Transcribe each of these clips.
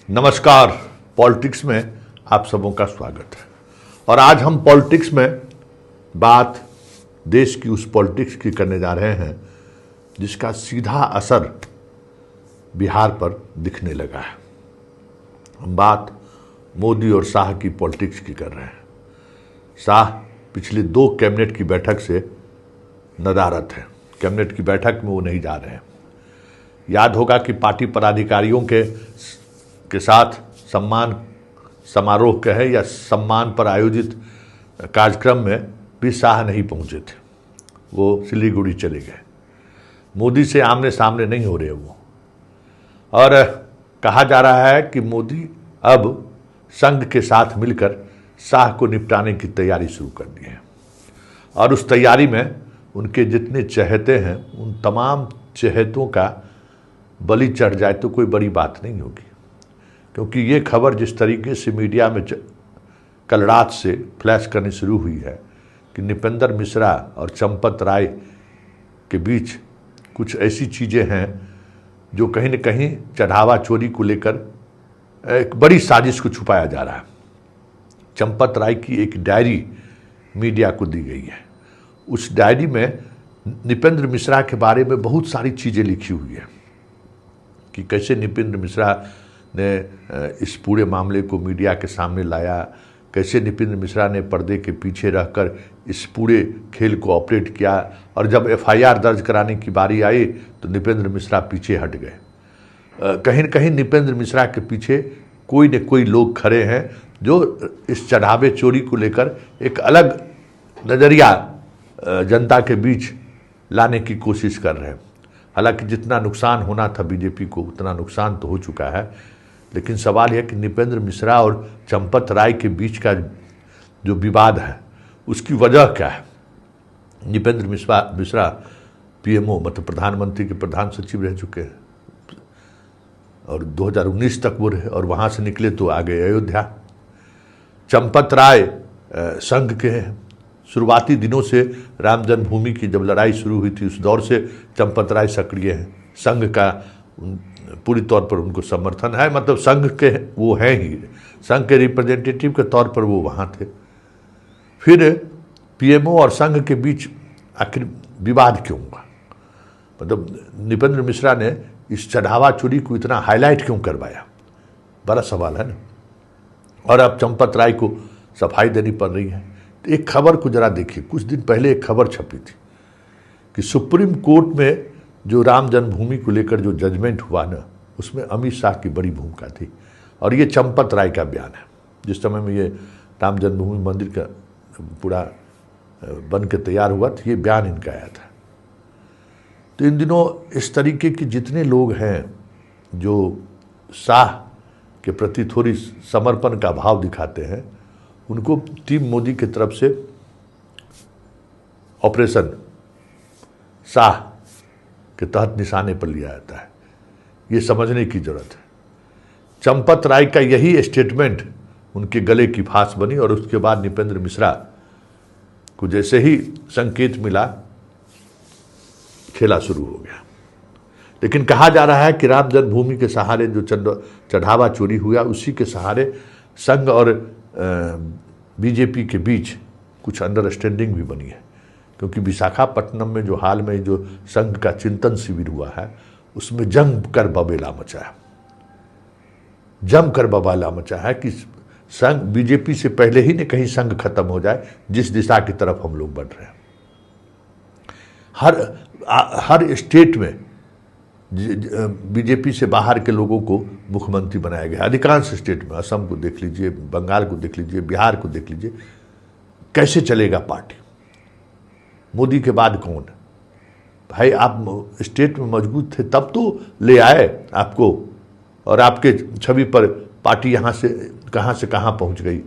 नमस्कार। पॉलिटिक्स में आप सबों का स्वागत है। और आज हम पॉलिटिक्स में बात देश की उस पॉलिटिक्स की करने जा रहे हैं जिसका सीधा असर बिहार पर दिखने लगा है। हम बात मोदी और शाह की पॉलिटिक्स की कर रहे हैं। शाह पिछले 2 कैबिनेट की बैठक से नदारद है। कैबिनेट की बैठक में वो नहीं जा रहे हैं। याद होगा कि पार्टी पदाधिकारियों के साथ सम्मान समारोह कहे या सम्मान पर आयोजित कार्यक्रम में भी शाह नहीं पहुंचे थे। वो सिलीगुड़ी चले गए। मोदी से आमने सामने नहीं हो रहे वो। और कहा जा रहा है कि मोदी अब संघ के साथ मिलकर शाह को निपटाने की तैयारी शुरू कर दी है। और उस तैयारी में उनके जितने चहेते हैं उन तमाम चहेतों का बलि चढ़ जाए तो कोई बड़ी बात नहीं होगी। क्योंकि ये खबर जिस तरीके से मीडिया में कल रात से फ्लैश करनी शुरू हुई है कि नृपेंद्र मिश्रा और चंपत राय के बीच कुछ ऐसी चीज़ें हैं जो कहीं न कहीं चढ़ावा चोरी को लेकर एक बड़ी साजिश को छुपाया जा रहा है। चंपत राय की एक डायरी मीडिया को दी गई है। उस डायरी में नृपेंद्र मिश्रा के बारे में बहुत सारी चीज़ें लिखी हुई है कि कैसे नृपेंद्र मिश्रा ने इस पूरे मामले को मीडिया के सामने लाया, कैसे नृपेंद्र मिश्रा ने पर्दे के पीछे रहकर इस पूरे खेल को ऑपरेट किया। और जब एफआईआर दर्ज कराने की बारी आई तो नृपेंद्र मिश्रा पीछे हट गए। कहीं न कहीं नृपेंद्र मिश्रा के पीछे कोई न कोई लोग खड़े हैं जो इस चढ़ावे चोरी को लेकर एक अलग नज़रिया जनता के बीच लाने की कोशिश कर रहे हैं। हालांकि जितना नुकसान होना था बीजेपी को उतना नुकसान तो हो चुका है। लेकिन सवाल यह कि नृपेंद्र मिश्रा और चंपत राय के बीच का जो विवाद है उसकी वजह क्या है। नृपेंद्र मिश्रा पीएमओ मतलब प्रधानमंत्री के प्रधान सचिव रह चुके हैं और 2019 तक वो रहे और वहाँ से निकले तो आ गए अयोध्या। चंपत राय संघ के हैं। शुरुआती दिनों से राम जन्मभूमि की जब लड़ाई शुरू हुई थी उस दौर से चंपत राय सक्रिय हैं। संघ का पूरी तौर पर उनको समर्थन है। मतलब संघ के वो हैं ही, संघ के रिप्रेजेंटेटिव के तौर पर वो वहाँ थे। फिर पीएमओ और संघ के बीच आखिर विवाद क्यों हुआ? मतलब नृपेंद्र मिश्रा ने इस चढ़ावा चोरी को इतना हाईलाइट क्यों करवाया? बड़ा सवाल है ना। और अब चंपत राय को सफाई देनी पड़ रही है। तो एक खबर को जरा देखिए। कुछ दिन पहले एक खबर छपी थी कि सुप्रीम कोर्ट में जो राम जन्मभूमि को लेकर जो जजमेंट हुआ ना उसमें अमित शाह की बड़ी भूमिका थी। और ये चंपत राय का बयान है। जिस समय में ये राम जन्मभूमि मंदिर का पूरा बन के तैयार हुआ था ये बयान इनका आया था। तो इन दिनों इस तरीके के जितने लोग हैं जो शाह के प्रति थोड़ी समर्पण का भाव दिखाते हैं उनको टीम मोदी की तरफ से ऑपरेशन शाह के तहत निशाने पर लिया जाता है। ये समझने की जरूरत है। चंपत राय का यही स्टेटमेंट उनके गले की फांस बनी और उसके बाद नृपेंद्र मिश्रा को जैसे ही संकेत मिला खेला शुरू हो गया। लेकिन कहा जा रहा है कि राम जन्मभूमि के सहारे जो चढ़ावा चोरी हुआ उसी के सहारे संघ और बीजेपी के बीच कुछ अंडरस्टैंडिंग भी बनी है। क्योंकि विशाखापट्टनम में जो हाल में जो संघ का चिंतन शिविर हुआ है उसमें जमकर बवाल मचा है कि संघ बीजेपी से पहले ही न कहीं संघ खत्म हो जाए जिस दिशा की तरफ हम लोग बढ़ रहे हैं। हर स्टेट में बीजेपी से बाहर के लोगों को मुख्यमंत्री बनाया गया। अधिकांश स्टेट में असम को देख लीजिए, बंगाल को देख लीजिए, बिहार को देख लीजिए। कैसे चलेगा पार्टी? मोदी के बाद कौन? भाई आप स्टेट में मजबूत थे तब तो ले आए आपको और आपके छवि पर पार्टी यहाँ से कहाँ पहुँच गई।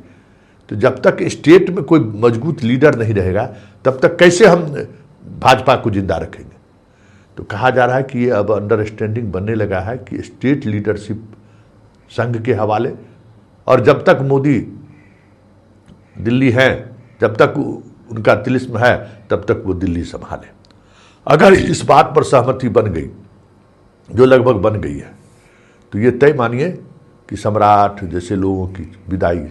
तो जब तक स्टेट में कोई मजबूत लीडर नहीं रहेगा तब तक कैसे हम भाजपा को जिंदा रखेंगे? तो कहा जा रहा है कि ये अब अंडरस्टैंडिंग बनने लगा है कि स्टेट लीडरशिप संघ के हवाले। और जब तक मोदी दिल्ली हैं, जब तक उनका तिलिस्म है, तब तक वो दिल्ली संभाले। अगर इस बात पर सहमति बन गई, जो लगभग बन गई है, तो ये तय मानिए कि सम्राट जैसे लोगों की विदाई,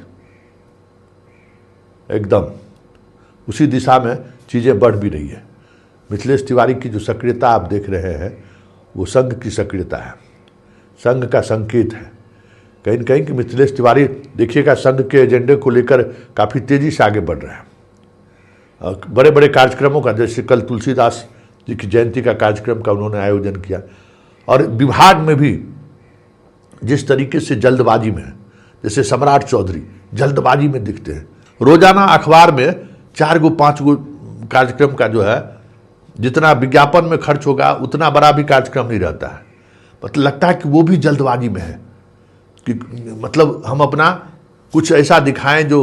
एकदम उसी दिशा में चीज़ें बढ़ भी रही है। मिथिलेश तिवारी की जो सक्रियता आप देख रहे हैं वो संघ की सक्रियता है, संघ का संकेत है कहीं न कहीं कि मिथिलेश तिवारी देखिएगा संघ के एजेंडे को लेकर काफ़ी तेज़ी से आगे बढ़ रहे हैं। बड़े बड़े कार्यक्रमों का, जैसे कल तुलसीदास जी की जयंती का कार्यक्रम का उन्होंने आयोजन किया, और विभाग में भी जिस तरीके से जल्दबाजी में है, जैसे सम्राट चौधरी जल्दबाजी में दिखते हैं। रोजाना अखबार में 4 गो 5 गो कार्यक्रम का जो है जितना विज्ञापन में खर्च होगा उतना बड़ा भी कार्यक्रम नहीं रहता है। मतलब लगता है कि वो भी जल्दबाजी में है कि मतलब हम अपना कुछ ऐसा दिखाएं जो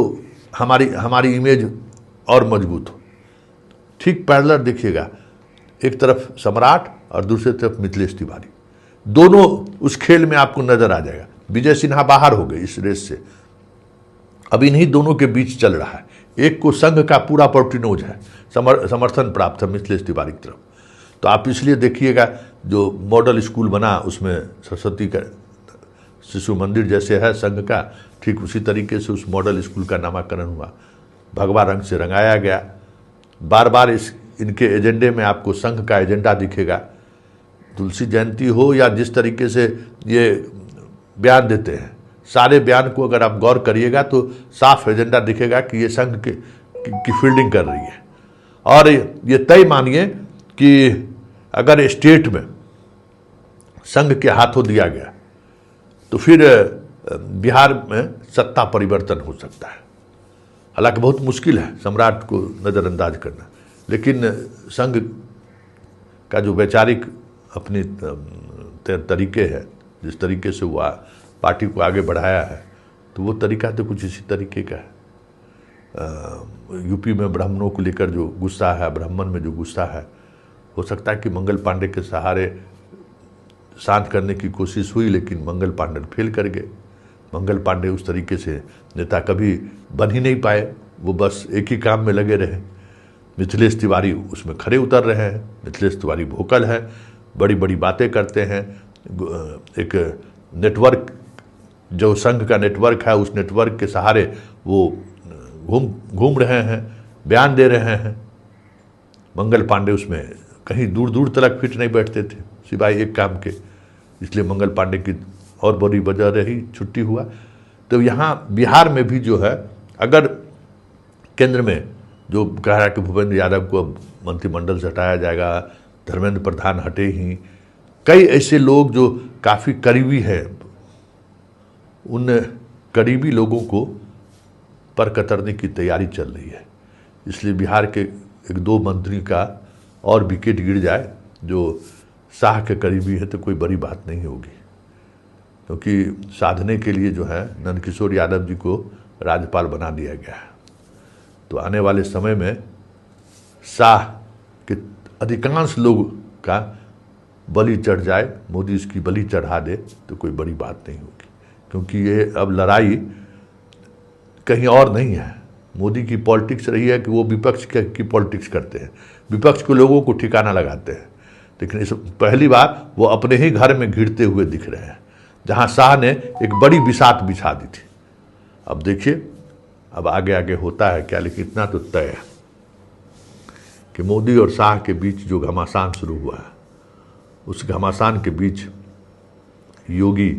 हमारी इमेज और मजबूत हो। ठीक पैरेलल देखिएगा, एक तरफ सम्राट और दूसरी तरफ मिथिलेश तिवारी, दोनों उस खेल में आपको नजर आ जाएगा। विजय सिन्हा बाहर हो गए इस रेस से, अब इन्हीं दोनों के बीच चल रहा है। एक को संघ का पूरा पॉर्टिनोज है, समर्थन प्राप्त है मिथिलेश तिवारी की तरफ। तो आप इसलिए देखिएगा जो मॉडल स्कूल बना उसमें सरस्वती का शिशु मंदिर जैसे है संघ का, ठीक उसी तरीके से उस मॉडल स्कूल का नामाकरण हुआ, भगवा रंग से रंगाया गया। बार बार इनके एजेंडे में आपको संघ का एजेंडा दिखेगा। तुलसी जयंती हो या जिस तरीके से ये बयान देते हैं, सारे बयान को अगर आप गौर करिएगा तो साफ एजेंडा दिखेगा कि ये संघ की फील्डिंग कर रही है। और ये तय मानिए कि अगर स्टेट में संघ के हाथों दिया गया तो फिर बिहार में सत्ता परिवर्तन हो सकता है। हालांकि बहुत मुश्किल है सम्राट को नज़रअंदाज करना, लेकिन संघ का जो वैचारिक अपनी तरीके है, जिस तरीके से वो पार्टी को आगे बढ़ाया है, तो वो तरीका तो कुछ इसी तरीके का है। यूपी में ब्राह्मणों को लेकर जो गुस्सा है, ब्राह्मण में जो गुस्सा है, हो सकता है कि मंगल पांडे के सहारे शांत करने की कोशिश हुई, लेकिन मंगल पांडे फेल कर गए। मंगल पांडे उस तरीके से नेता कभी बन ही नहीं पाए, वो बस एक ही काम में लगे रहे। मिथिलेश तिवारी उसमें खरे उतर रहे हैं। मिथिलेश तिवारी वोकल है, बड़ी बड़ी बातें करते हैं। एक नेटवर्क जो संघ का नेटवर्क है, उस नेटवर्क के सहारे वो घूम रहे हैं, बयान दे रहे हैं। मंगल पांडे उसमें कहीं दूर दूर तक फिट नहीं बैठते थे सिवाय एक काम के, इसलिए मंगल पांडे की और बड़ी वजह रही छुट्टी हुआ। तो यहाँ बिहार में भी जो है, अगर केंद्र में जो कह रहा है कि भूपेंद्र यादव को अब मंत्रिमंडल से हटाया जाएगा, धर्मेंद्र प्रधान हटे ही, कई ऐसे लोग जो काफ़ी करीबी हैं, उन करीबी लोगों को पर कतरने की तैयारी चल रही है। इसलिए बिहार के 1-2 मंत्री का और विकेट गिर जाए जो शाह के करीबी है तो कोई बड़ी बात नहीं होगी, क्योंकि साधने के लिए जो है नंदकिशोर यादव जी को राज्यपाल बना दिया गया है। तो आने वाले समय में शाह के अधिकांश लोग का बलि चढ़ जाए, मोदी इसकी बलि चढ़ा दे तो कोई बड़ी बात नहीं होगी, क्योंकि ये अब लड़ाई कहीं और नहीं है। मोदी की पॉलिटिक्स रही है कि वो विपक्ष की पॉलिटिक्स करते हैं, विपक्ष के लोगों को ठिकाना लगाते हैं, लेकिन इस पहली बार वो अपने ही घर में घिरते हुए दिख रहे हैं, जहां शाह ने एक बड़ी बिसात बिछा दी थी। अब देखिए अब आगे आगे होता है क्या, लेकिन इतना तो तय है कि मोदी और शाह के बीच जो घमासान शुरू हुआ है, उस घमासान के बीच योगी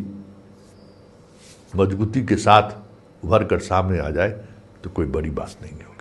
मजबूती के साथ उभर कर सामने आ जाए तो कोई बड़ी बात नहीं है।